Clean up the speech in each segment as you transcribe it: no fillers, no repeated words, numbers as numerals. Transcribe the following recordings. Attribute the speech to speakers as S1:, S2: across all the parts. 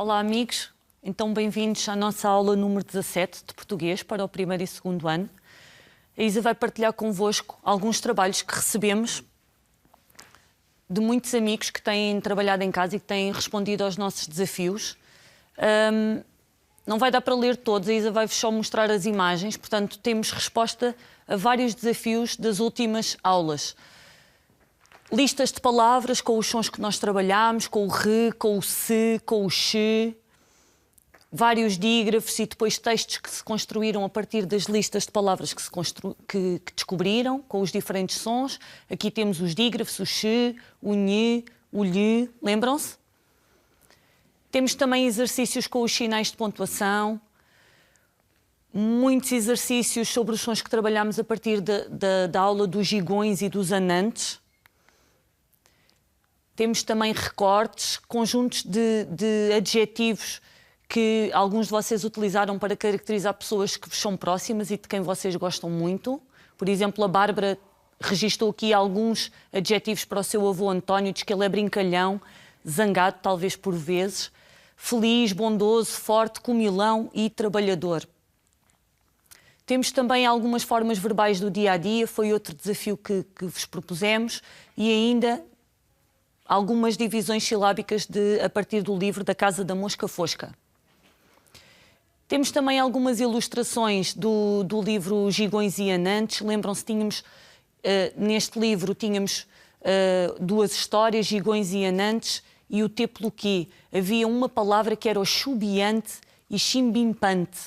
S1: Olá, amigos. Então, bem-vindos à nossa aula número 17 de português para o primeiro e segundo ano. A Isa vai partilhar convosco alguns trabalhos que recebemos de muitos amigos que têm trabalhado em casa e que têm respondido aos nossos desafios. Não vai dar para ler todos, a Isa vai-vos só mostrar as imagens, portanto, temos resposta a vários desafios das últimas aulas. Listas de palavras com os sons que nós trabalhámos, com o re, com o se, com o xe, vários dígrafos e depois textos que se construíram a partir das listas de palavras que descobriram, com os diferentes sons. Aqui temos os dígrafos, o xe, o nhe, o lhe, lembram-se? Temos também exercícios com os sinais de pontuação, muitos exercícios sobre os sons que trabalhámos a partir da aula dos gigões e dos anantes. Temos também recortes, conjuntos de adjetivos que alguns de vocês utilizaram para caracterizar pessoas que vos são próximas e de quem vocês gostam muito. Por exemplo, a Bárbara registou aqui alguns adjetivos para o seu avô António, diz que ele é brincalhão, zangado, talvez por vezes, feliz, bondoso, forte, comilão e trabalhador. Temos também algumas formas verbais do dia-a-dia, foi outro desafio que vos propusemos, e ainda algumas divisões silábicas a partir do livro da Casa da Mosca Fosca. Temos também algumas ilustrações do livro Gigões e Anantes. Lembram-se, neste livro tínhamos duas histórias, Gigões e Anantes, e o T pelo quê. Havia uma palavra que era o chubiante e chimbimpante,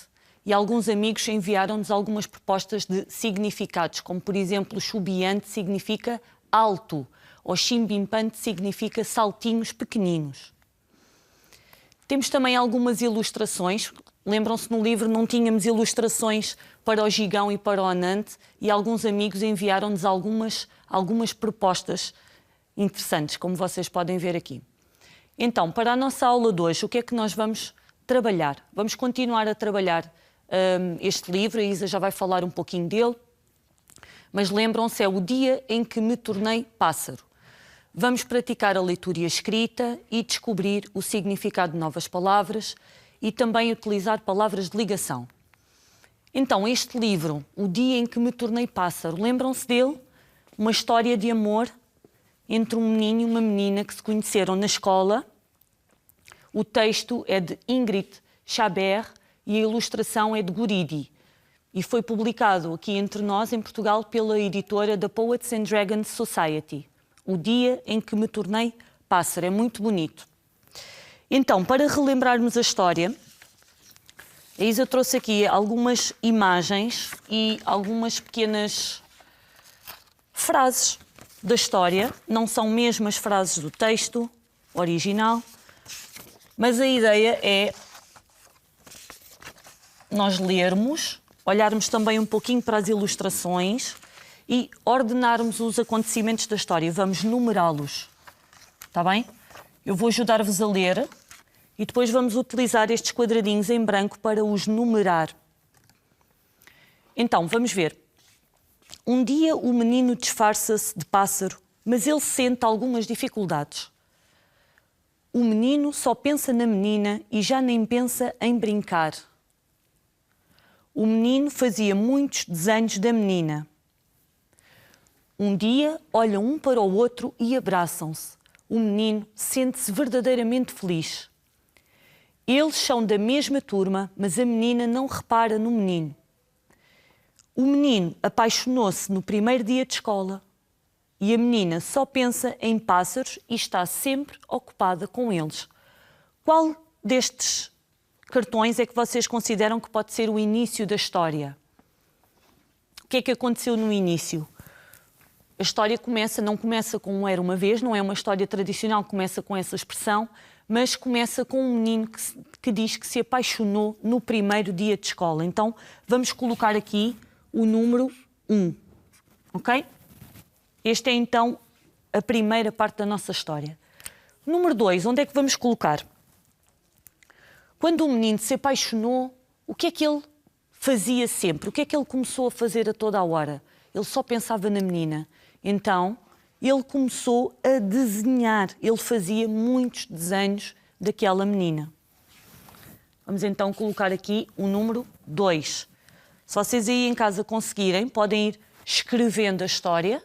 S1: e alguns amigos enviaram-nos algumas propostas de significados, como por exemplo, o chubiante significa alto, ou chimbimpante significa saltinhos pequeninos. Temos também algumas ilustrações. Lembram-se, no livro não tínhamos ilustrações para o gigão e para o anante, e alguns amigos enviaram-nos algumas propostas interessantes, como vocês podem ver aqui. Então, para a nossa aula de hoje, o que é que nós vamos trabalhar? Vamos continuar a trabalhar este livro, a Isa já vai falar um pouquinho dele, mas lembram-se, é o dia em que me tornei pássaro. Vamos praticar a leitura e a escrita e descobrir o significado de novas palavras e também utilizar palavras de ligação. Então, este livro, O Dia em que me tornei pássaro, lembram-se dele? Uma história de amor entre um menino e uma menina que se conheceram na escola. O texto é de Ingrid Chabert e a ilustração é de Guridi. E foi publicado aqui entre nós, em Portugal, pela editora da Poets and Dragons Society. O Dia em que me tornei pássaro. É muito bonito. Então, para relembrarmos a história, a Isa trouxe aqui algumas imagens e algumas pequenas frases da história. Não são mesmo as frases do texto original, mas a ideia é nós lermos, olharmos também um pouquinho para as ilustrações e ordenarmos os acontecimentos da história. Vamos numerá-los. Está bem? Eu vou ajudar-vos a ler e depois vamos utilizar estes quadradinhos em branco para os numerar. Então, vamos ver. Um dia o menino disfarça-se de pássaro, mas ele sente algumas dificuldades. O menino só pensa na menina e já nem pensa em brincar. O menino fazia muitos desenhos da menina. Um dia olham um para o outro e abraçam-se. O menino sente-se verdadeiramente feliz. Eles são da mesma turma, mas a menina não repara no menino. O menino apaixonou-se no primeiro dia de escola e a menina só pensa em pássaros e está sempre ocupada com eles. Qual destes cartões é que vocês consideram que pode ser o início da história? O que é que aconteceu no início? A história não começa com um era uma vez, não é uma história tradicional, começa com essa expressão, mas começa com um menino que diz que se apaixonou no primeiro dia de escola. Então, vamos colocar aqui o número 1, ok? Este é, então, a primeira parte da nossa história. Número 2, onde é que vamos colocar? Quando o menino se apaixonou, o que é que ele fazia sempre? O que é que ele começou a fazer a toda a hora? Ele só pensava na menina. Então, ele começou a desenhar. Ele fazia muitos desenhos daquela menina. Vamos então colocar aqui o número 2. Se vocês aí em casa conseguirem, podem ir escrevendo a história,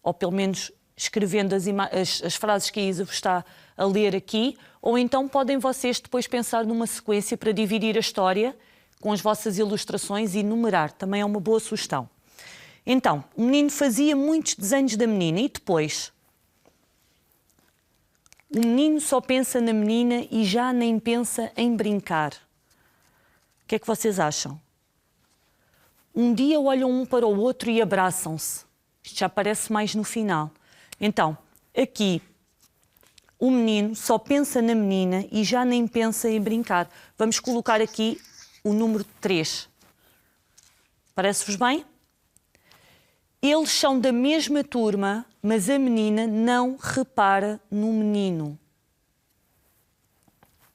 S1: ou pelo menos escrevendo as frases que a Isa vos está a ler aqui, ou então podem vocês depois pensar numa sequência para dividir a história com as vossas ilustrações e numerar. Também é uma boa sugestão. Então, o menino fazia muitos desenhos da menina e depois... O menino só pensa na menina e já nem pensa em brincar. O que é que vocês acham? Um dia olham um para o outro e abraçam-se. Isto já aparece mais no final. Então, aqui, o menino só pensa na menina e já nem pensa em brincar. Vamos colocar aqui o número 3. Parece-vos bem? Eles são da mesma turma, mas a menina não repara no menino.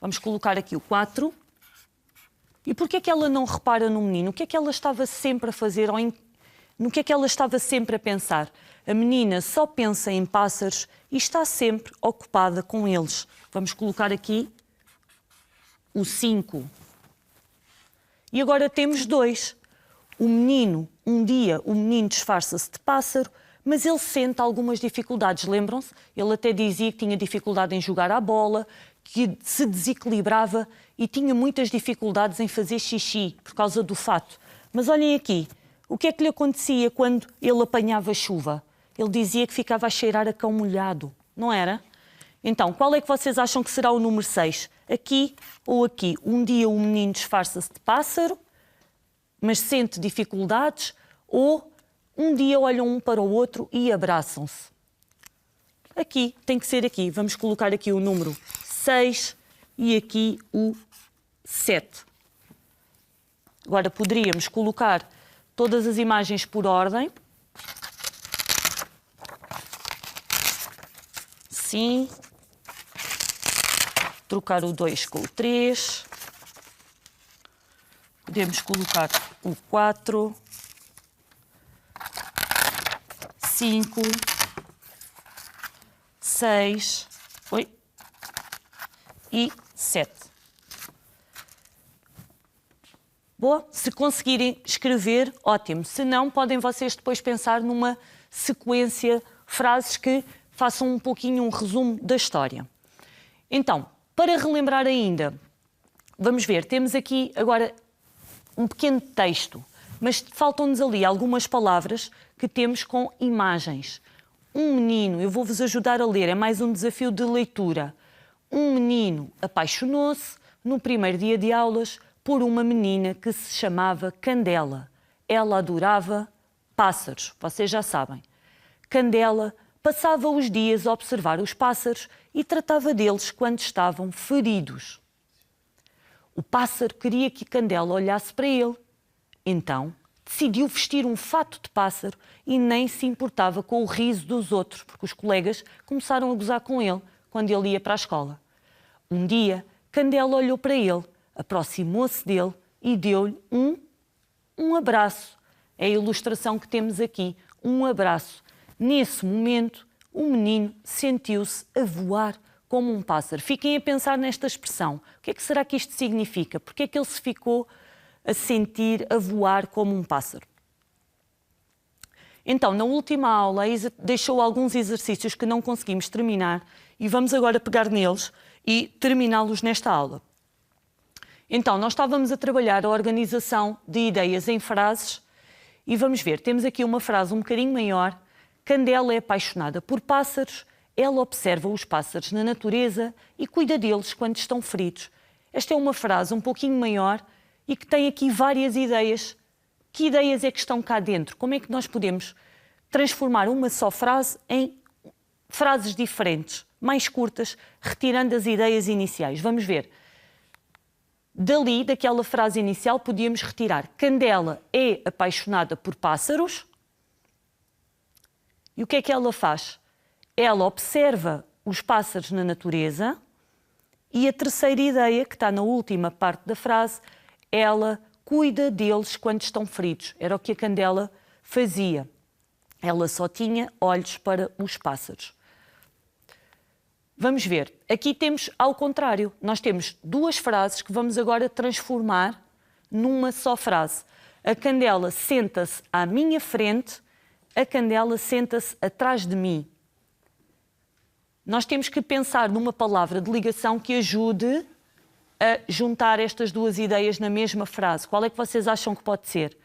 S1: Vamos colocar aqui o 4. E porquê é que ela não repara no menino? O que é que ela estava sempre a fazer? No que é que ela estava sempre a pensar? A menina só pensa em pássaros e está sempre ocupada com eles. Vamos colocar aqui o 5. E agora temos 2. O menino, um dia, o menino disfarça-se de pássaro, mas ele sente algumas dificuldades. Lembram-se? Ele até dizia que tinha dificuldade em jogar à bola, que se desequilibrava e tinha muitas dificuldades em fazer xixi por causa do fato. Mas olhem aqui, o que é que lhe acontecia quando ele apanhava chuva? Ele dizia que ficava a cheirar a cão molhado, não era? Então, qual é que vocês acham que será o número 6? Aqui ou aqui? Um dia o menino disfarça-se de pássaro, mas sente dificuldades, ou um dia olham um para o outro e abraçam-se. Aqui, tem que ser aqui. Vamos colocar aqui o número 6 e aqui o 7. Agora poderíamos colocar todas as imagens por ordem. Sim. Trocar o 2 com o 3. Podemos colocar o 4, 5, 6 e 7. Boa? Se conseguirem escrever, ótimo. Se não, podem vocês depois pensar numa sequência, frases que façam um pouquinho um resumo da história. Então, para relembrar ainda, vamos ver, temos aqui agora um pequeno texto, mas faltam-nos ali algumas palavras que temos com imagens. Um menino, eu vou-vos ajudar a ler, é mais um desafio de leitura. Um menino apaixonou-se no primeiro dia de aulas por uma menina que se chamava Candela. Ela adorava pássaros, vocês já sabem. Candela passava os dias a observar os pássaros e tratava deles quando estavam feridos. O pássaro queria que Candela olhasse para ele. Então, decidiu vestir um fato de pássaro e nem se importava com o riso dos outros, porque os colegas começaram a gozar com ele quando ele ia para a escola. Um dia, Candela olhou para ele, aproximou-se dele e deu-lhe um abraço. É a ilustração que temos aqui, um abraço. Nesse momento, o menino sentiu-se a voar como um pássaro. Fiquem a pensar nesta expressão. O que é que será que isto significa? Porque é que ele se ficou a sentir, a voar como um pássaro? Então, na última aula, a Isa deixou alguns exercícios que não conseguimos terminar e vamos agora pegar neles e terminá-los nesta aula. Então, nós estávamos a trabalhar a organização de ideias em frases e vamos ver, temos aqui uma frase um bocadinho maior. Candela é apaixonada por pássaros. Ela observa os pássaros na natureza e cuida deles quando estão feridos. Esta é uma frase um pouquinho maior e que tem aqui várias ideias. Que ideias é que estão cá dentro? Como é que nós podemos transformar uma só frase em frases diferentes, mais curtas, retirando as ideias iniciais? Vamos ver. Dali, daquela frase inicial, podíamos retirar Candela é apaixonada por pássaros. E o que é que ela faz? Ela observa os pássaros na natureza e a terceira ideia, que está na última parte da frase, ela cuida deles quando estão feridos. Era o que a Candela fazia. Ela só tinha olhos para os pássaros. Vamos ver. Aqui temos ao contrário. Nós temos duas frases que vamos agora transformar numa só frase. A Candela senta-se à minha frente, a Candela senta-se atrás de mim. Nós temos que pensar numa palavra de ligação que ajude a juntar estas duas ideias na mesma frase. Qual é que vocês acham que pode ser?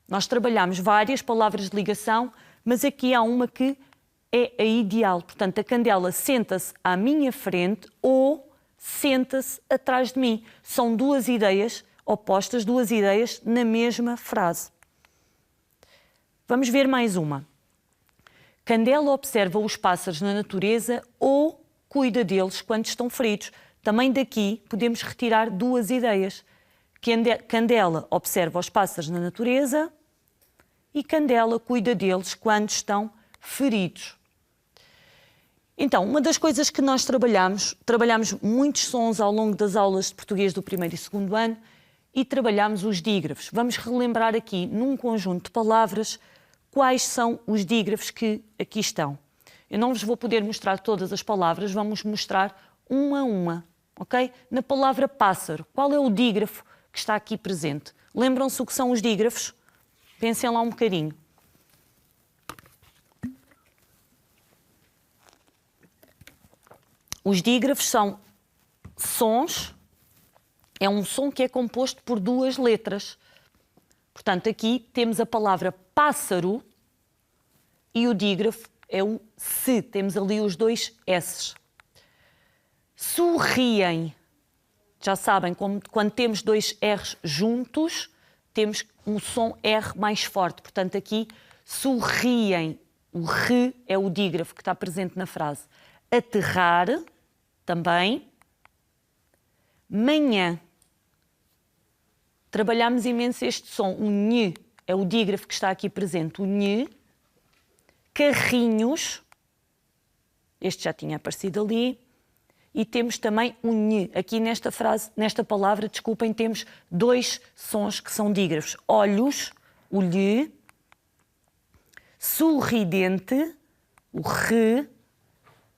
S1: Nós trabalhamos várias palavras de ligação, mas aqui há uma que é a ideal. Portanto, a Candela senta-se à minha frente ou senta-se atrás de mim. São duas ideias opostas, duas ideias na mesma frase. Vamos ver mais uma. Candela observa os pássaros na natureza ou cuida deles quando estão feridos. Também daqui podemos retirar duas ideias. Candela observa os pássaros na natureza e Candela cuida deles quando estão feridos. Então, uma das coisas que nós trabalhamos muitos sons ao longo das aulas de português do primeiro e segundo ano e trabalhamos os dígrafos. Vamos relembrar aqui, num conjunto de palavras, quais são os dígrafos que aqui estão. Eu não vos vou poder mostrar todas as palavras, vamos mostrar uma a uma, ok? Na palavra pássaro, qual é o dígrafo que está aqui presente? Lembram-se o que são os dígrafos? Pensem lá um bocadinho. Os dígrafos são sons, é um som que é composto por duas letras. Portanto, aqui temos a palavra pássaro e o dígrafo é o se. Temos ali os dois S's. Sorriem. Já sabem, quando temos dois R's juntos, temos um som R mais forte. Portanto, aqui, sorriem. O re é o dígrafo que está presente na frase. Aterrar, também. Manhã. Trabalhamos imenso este som. O nhe é o dígrafo que está aqui presente. O nhe. Carrinhos. Este já tinha aparecido ali. E temos também o nhe. Aqui nesta frase, nesta palavra, desculpem, temos dois sons que são dígrafos. Olhos, o lhe. Sorridente, o re.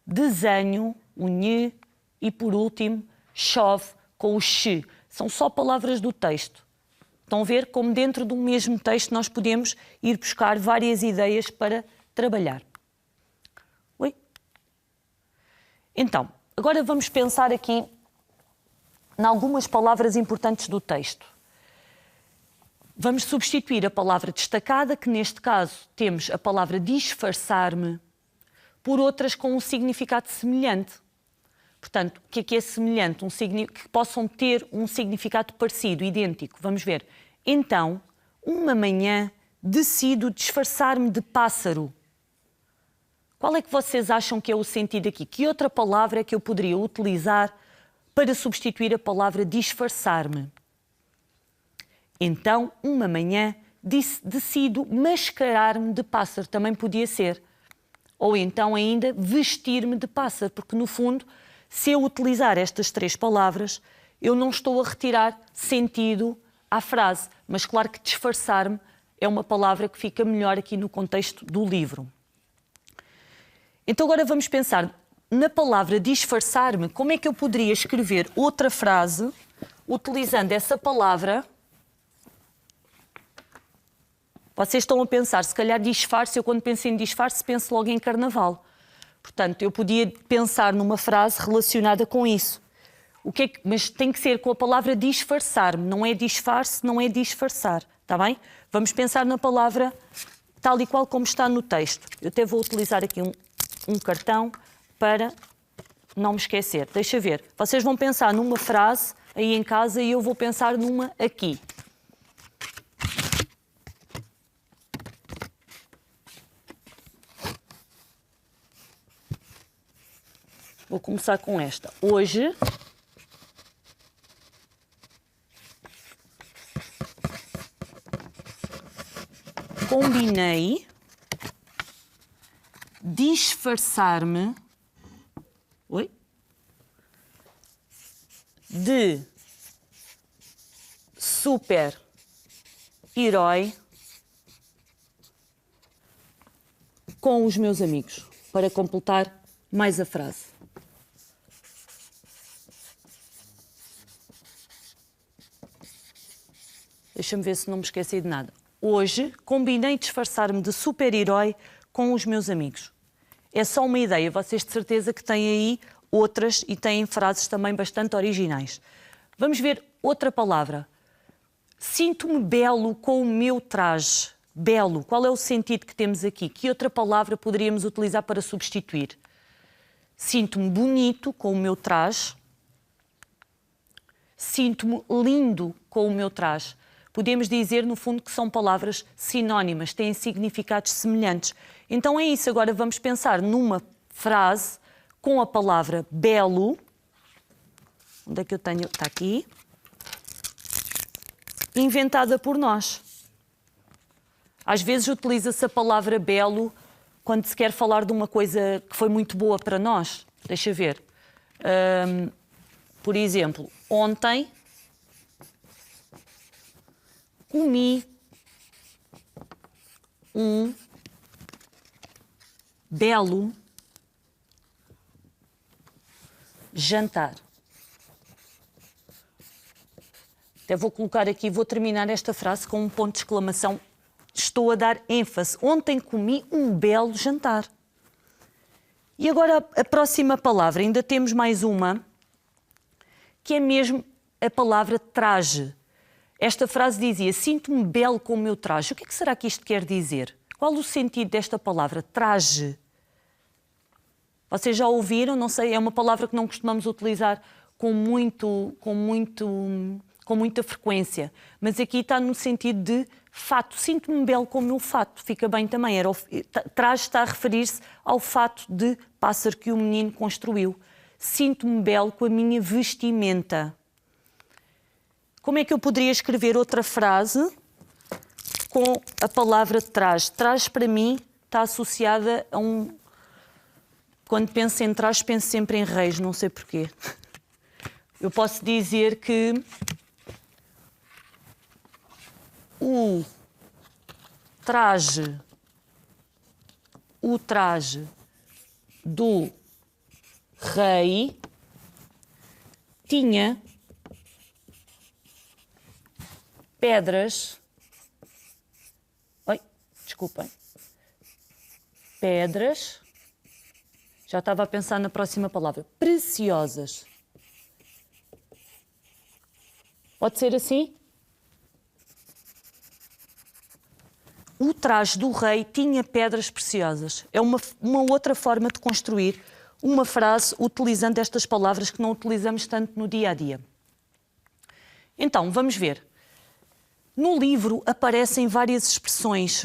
S1: Desenho, o nhe. E por último, chove, com o x. São só palavras do texto. Estão a ver como dentro do mesmo texto nós podemos ir buscar várias ideias para trabalhar. Oi? Então, agora vamos pensar aqui em algumas palavras importantes do texto. Vamos substituir a palavra destacada, que neste caso temos a palavra disfarçar-me, por outras com um significado semelhante. Portanto, o que é semelhante? Que possam ter um significado parecido, idêntico. Vamos ver. Então, uma manhã, decido disfarçar-me de pássaro. Qual é que vocês acham que é o sentido aqui? Que outra palavra é que eu poderia utilizar para substituir a palavra disfarçar-me? Então, uma manhã, decido mascarar-me de pássaro. Também podia ser. Ou então ainda vestir-me de pássaro, porque no fundo, se eu utilizar estas três palavras, eu não estou a retirar sentido à frase. Mas claro que disfarçar-me é uma palavra que fica melhor aqui no contexto do livro. Então agora vamos pensar na palavra disfarçar-me. Como é que eu poderia escrever outra frase utilizando essa palavra? Vocês estão a pensar, se calhar disfarce, eu quando penso em disfarce penso logo em carnaval. Portanto, eu podia pensar numa frase relacionada com isso. Mas tem que ser com a palavra disfarçar-me. Não é disfarce, não é disfarçar. Está bem? Vamos pensar na palavra tal e qual como está no texto. Eu até vou utilizar aqui um cartão para não me esquecer. Deixa ver. Vocês vão pensar numa frase aí em casa e eu vou pensar numa aqui. Vou começar com esta. Hoje combinei disfarçar-me de super-herói com os meus amigos para completar mais a frase. Deixa-me ver se não me esqueci de nada. Hoje combinei disfarçar-me de super-herói com os meus amigos. É só uma ideia, vocês de certeza que têm aí outras e têm frases também bastante originais. Vamos ver outra palavra. Sinto-me belo com o meu traje. Belo, qual é o sentido que temos aqui? Que outra palavra poderíamos utilizar para substituir? Sinto-me bonito com o meu traje. Sinto-me lindo com o meu traje. Podemos dizer, no fundo, que são palavras sinónimas, têm significados semelhantes. Então é isso, agora vamos pensar numa frase com a palavra belo. Onde é que eu tenho? Está aqui. Inventada por nós. Às vezes utiliza-se a palavra belo quando se quer falar de uma coisa que foi muito boa para nós. Deixa ver. Por exemplo, ontem comi um belo jantar. Até vou colocar aqui, vou terminar esta frase com um ponto de exclamação. Estou a dar ênfase. Ontem comi um belo jantar. E agora a próxima palavra, ainda temos mais uma, que é mesmo a palavra traje. Esta frase dizia, sinto-me belo com o meu traje. O que é que será que isto quer dizer? Qual o sentido desta palavra, traje? Vocês já ouviram? Não sei, é uma palavra que não costumamos utilizar com muita frequência. Mas aqui está no sentido de fato. Sinto-me belo com o meu fato. Fica bem também. Traje está a referir-se ao fato de pássaro que o menino construiu. Sinto-me belo com a minha vestimenta. Como é que eu poderia escrever outra frase com a palavra traje? Traje, para mim, está associada a um... Quando penso em traje, penso sempre em reis, não sei porquê. Eu posso dizer que o traje do rei tinha pedras. Oi, desculpem. Pedras. Já estava a pensar na próxima palavra. Preciosas. Pode ser assim? O traje do rei tinha pedras preciosas. É uma outra forma de construir uma frase utilizando estas palavras que não utilizamos tanto no dia a dia. Então, vamos ver. No livro aparecem várias expressões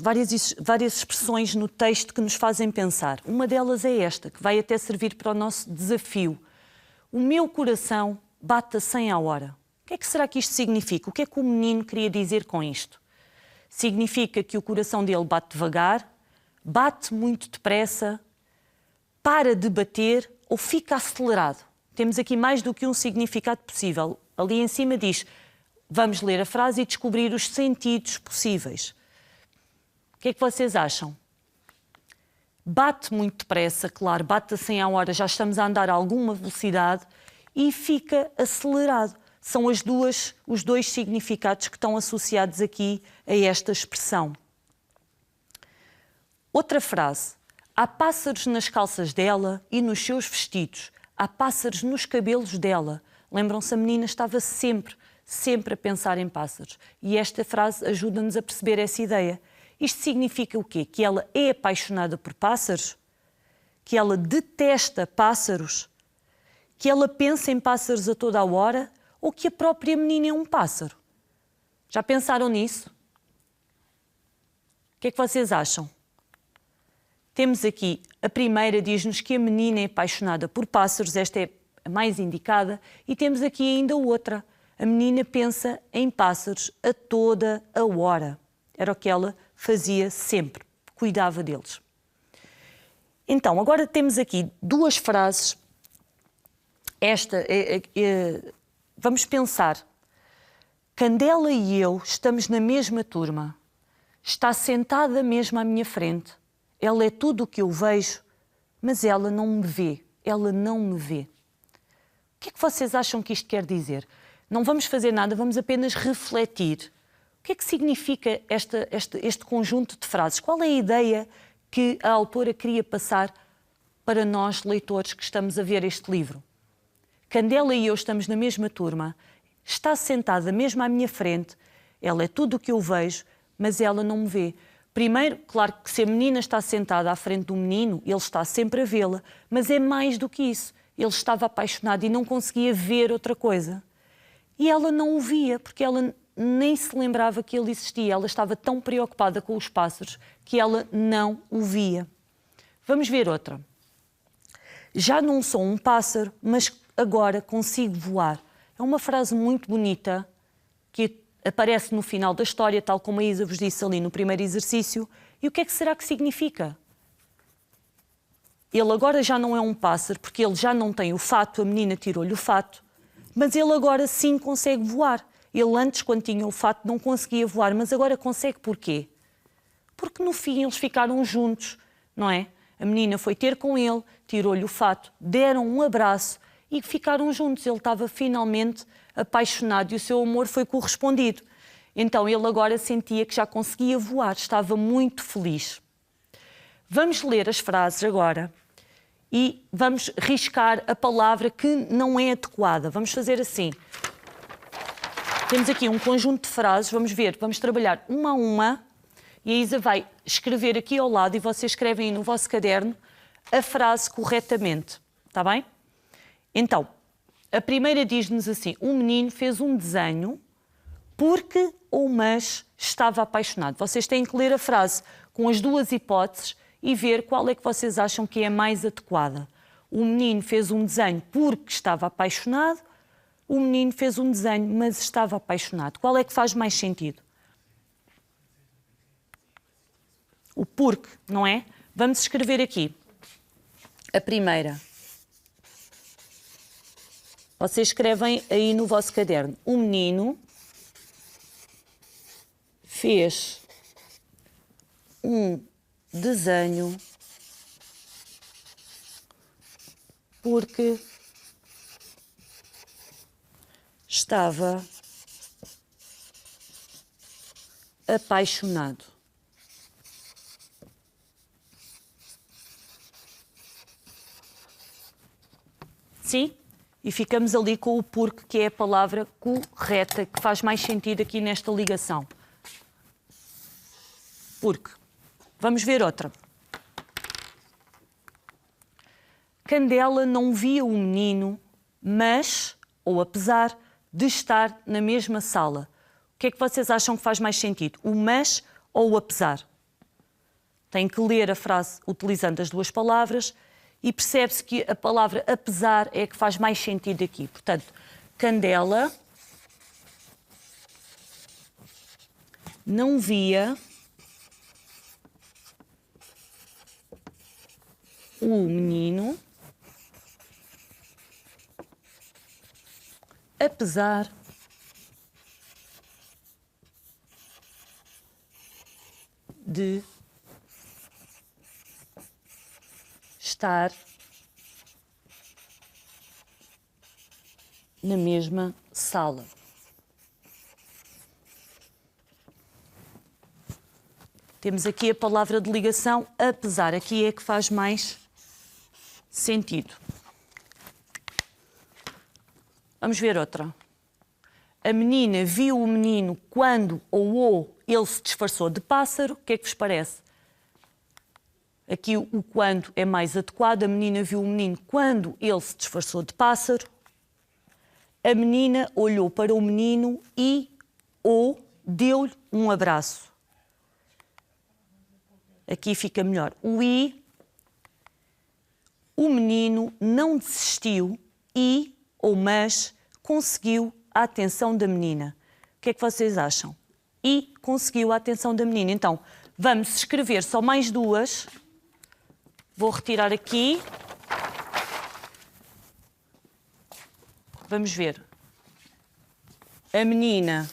S1: no texto que nos fazem pensar. Uma delas é esta, que vai até servir para o nosso desafio. O meu coração bate a 100 a hora. O que é que será que isto significa? O que é que o menino queria dizer com isto? Significa que o coração dele bate devagar, bate muito depressa, para de bater ou fica acelerado. Temos aqui mais do que um significado possível. Ali em cima diz, vamos ler a frase e descobrir os sentidos possíveis. O que é que vocês acham? Bate muito depressa, claro, bate a 100 a hora, já estamos a andar a alguma velocidade e fica acelerado. São os dois significados que estão associados aqui a esta expressão. Outra frase. Há pássaros nas calças dela e nos seus vestidos. Há pássaros nos cabelos dela. Lembram-se, a menina estava sempre a pensar em pássaros. E esta frase ajuda-nos a perceber essa ideia. Isto significa o quê? Que ela é apaixonada por pássaros? Que ela detesta pássaros? Que ela pensa em pássaros a toda a hora? Ou que a própria menina é um pássaro? Já pensaram nisso? O que é que vocês acham? Temos aqui, a primeira diz-nos que a menina é apaixonada por pássaros, esta é a mais indicada, e temos aqui ainda outra. A menina pensa em pássaros a toda a hora. Era o que ela fazia sempre, cuidava deles. Então, agora temos aqui duas frases. Vamos pensar. Candela e eu estamos na mesma turma. Está sentada mesmo à minha frente. Ela é tudo o que eu vejo mas ela não me vê. Ela não me vê. O que é que vocês acham que isto quer dizer? Não vamos fazer nada, vamos apenas refletir. O que é que significa este conjunto de frases? Qual é a ideia que a autora queria passar para nós, leitores, que estamos a ver este livro? Candela e eu estamos na mesma turma, está sentada mesmo à minha frente, ela é tudo o que eu vejo, mas ela não me vê. Primeiro, claro que se a menina está sentada à frente do menino, ele está sempre a vê-la, mas é mais do que isso. Ele estava apaixonado e não conseguia ver outra coisa. E ela não o via, porque ela nem se lembrava que ele existia. Ela estava tão preocupada com os pássaros que ela não o via. Vamos ver outra. Já não sou um pássaro, mas agora consigo voar. É uma frase muito bonita que aparece no final da história, tal como a Isa vos disse ali no primeiro exercício. E o que é que será que significa? Ele agora já não é um pássaro, porque ele já não tem o fato, a menina tirou-lhe o fato, mas ele agora sim consegue voar. Ele antes, quando tinha o fato, não conseguia voar, mas agora consegue porquê? Porque no fim eles ficaram juntos, não é? A menina foi ter com ele, tirou-lhe o fato, deram um abraço e ficaram juntos. Ele estava finalmente apaixonado e o seu amor foi correspondido. Então ele agora sentia que já conseguia voar, estava muito feliz. Vamos ler as frases agora e vamos riscar a palavra que não é adequada. Vamos fazer assim. Temos aqui um conjunto de frases, vamos ver, vamos trabalhar uma a uma e a Isa vai escrever aqui ao lado e vocês escrevem aí no vosso caderno a frase corretamente, está bem? Então, a primeira diz-nos assim, um menino fez um desenho porque ou mas estava apaixonado. Vocês têm que ler a frase com as duas hipóteses e ver qual é que vocês acham que é a mais adequada. O menino fez um desenho porque estava apaixonado, o menino fez um desenho, mas estava apaixonado. Qual é que faz mais sentido? O porque, não é? Vamos escrever aqui. A primeira. Vocês escrevem aí no vosso caderno. O menino fez um desenho porque estava apaixonado. Sim? E ficamos ali com o porque, que é a palavra correta, que faz mais sentido aqui nesta ligação. Porque. Vamos ver outra. Candela não via o menino, mas, ou apesar, de estar na mesma sala. O que é que vocês acham que faz mais sentido? O mas ou o apesar? Tem que ler a frase utilizando as duas palavras e percebe-se que a palavra apesar é a que faz mais sentido aqui. Portanto, Candela não via o menino, apesar de estar na mesma sala. Temos aqui a palavra de ligação, apesar. Aqui é que faz mais sentido. Vamos ver outra. A menina viu o menino quando ou ele se disfarçou de pássaro. O que é que vos parece? Aqui o quando é mais adequado. A menina viu o menino quando ele se disfarçou de pássaro. A menina olhou para o menino e ou deu-lhe um abraço. Aqui fica melhor. O i. O menino não desistiu e ou mas conseguiu a atenção da menina. O que é que vocês acham? E conseguiu a atenção da menina. Então, vamos escrever só mais duas. Vou retirar aqui. Vamos ver. A menina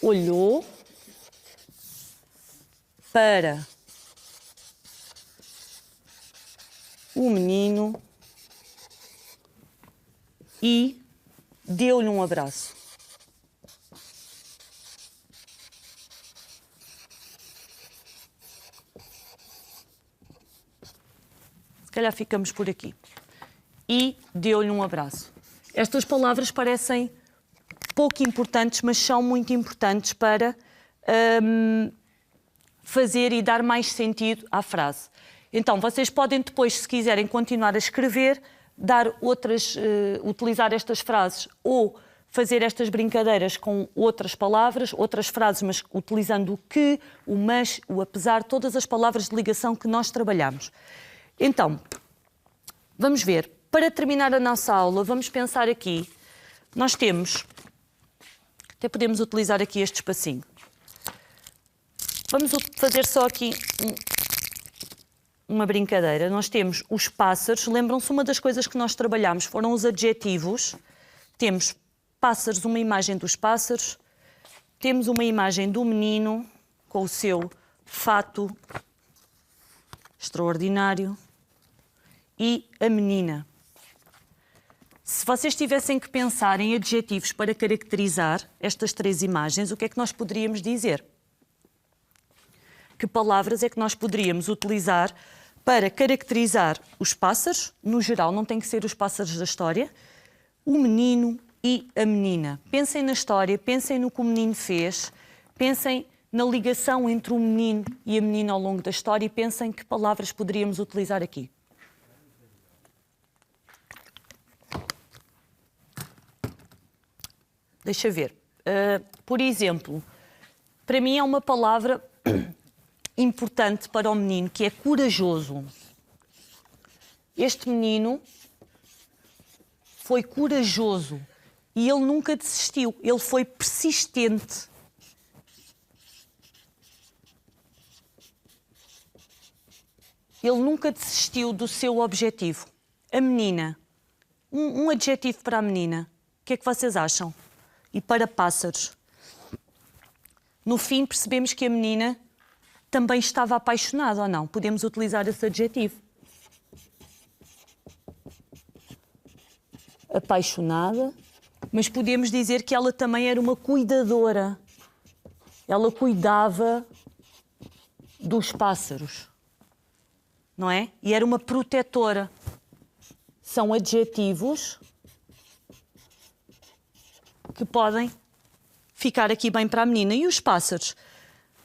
S1: olhou para o menino e deu-lhe um abraço. Se calhar ficamos por aqui. E deu-lhe um abraço. Estas palavras parecem pouco importantes, mas são muito importantes para fazer e dar mais sentido à frase. Então, vocês podem depois, se quiserem continuar a escrever, utilizar estas frases ou fazer estas brincadeiras com outras palavras, outras frases, mas utilizando o que, o mas, o apesar, todas as palavras de ligação que nós trabalhamos. Então, vamos ver. Para terminar a nossa aula, vamos pensar aqui. Nós temos... Até podemos utilizar aqui este espacinho. Vamos fazer só aqui uma brincadeira. Nós temos os pássaros. Lembram-se, uma das coisas que nós trabalhamos foram os adjetivos. Temos pássaros, uma imagem dos pássaros. Temos uma imagem do menino com o seu fato extraordinário. E a menina. Se vocês tivessem que pensar em adjetivos para caracterizar estas três imagens, o que é que nós poderíamos dizer? Que palavras é que nós poderíamos utilizar para caracterizar os pássaros? No geral, não tem que ser os pássaros da história. O menino e a menina. Pensem na história, pensem no que o menino fez, pensem na ligação entre o menino e a menina ao longo da história e pensem que palavras poderíamos utilizar aqui. Deixa ver. Por exemplo, para mim é uma palavra importante para o menino, que é corajoso. Este menino foi corajoso e ele nunca desistiu. Ele foi persistente. Ele nunca desistiu do seu objetivo. A menina. Um adjetivo para a menina. O que é que vocês acham? E para pássaros. No fim, percebemos que a menina também estava apaixonada, ou não? Podemos utilizar esse adjetivo. Apaixonada, mas podemos dizer que ela também era uma cuidadora. Ela cuidava dos pássaros, não é? E era uma protetora. São adjetivos que podem ficar aqui bem para a menina. E os pássaros?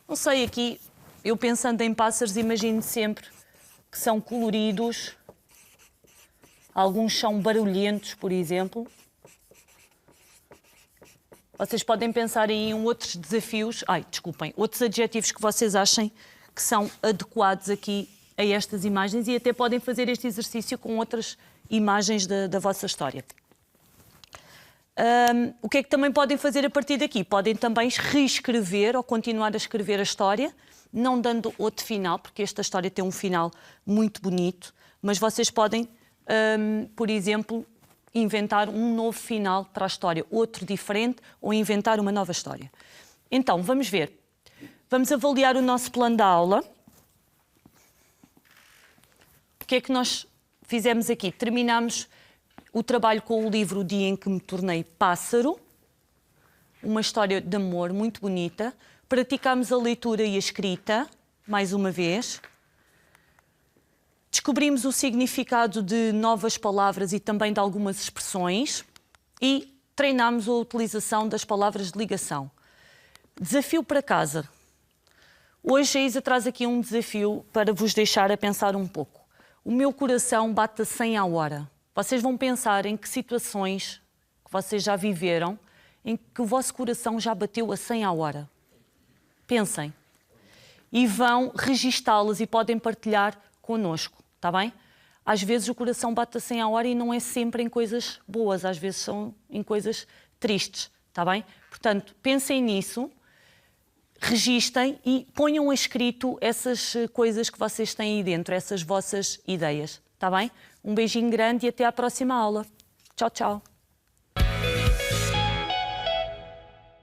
S1: Não sei, aqui, eu pensando em pássaros, imagino sempre que são coloridos. Alguns são barulhentos, por exemplo. Vocês podem pensar aí em outros desafios... outros adjetivos que vocês achem que são adequados aqui a estas imagens e até podem fazer este exercício com outras imagens da vossa história. O que é que também podem fazer a partir daqui? Podem também reescrever ou continuar a escrever a história, não dando outro final, porque esta história tem um final muito bonito, mas vocês podem, por exemplo, inventar um novo final para a história, outro diferente, ou inventar uma nova história. Então, vamos ver. Vamos avaliar o nosso plano da aula. O que é que nós fizemos aqui? Terminamos o trabalho com o livro O Dia em que Me Tornei Pássaro, uma história de amor muito bonita. Praticámos a leitura e a escrita, mais uma vez. Descobrimos o significado de novas palavras e também de algumas expressões. E treinámos a utilização das palavras de ligação. Desafio para casa. Hoje a Isa traz aqui um desafio para vos deixar a pensar um pouco. O meu coração bate a 100 à hora. Vocês vão pensar em que situações que vocês já viveram em que o vosso coração já bateu a 100 à hora. Pensem. E vão registá-las e podem partilhar connosco, está bem? Às vezes o coração bate a 100 à hora e não é sempre em coisas boas, às vezes são em coisas tristes, está bem? Portanto, pensem nisso, registem e ponham a escrito essas coisas que vocês têm aí dentro, essas vossas ideias, está bem? Um beijinho grande e até à próxima aula. Tchau, tchau.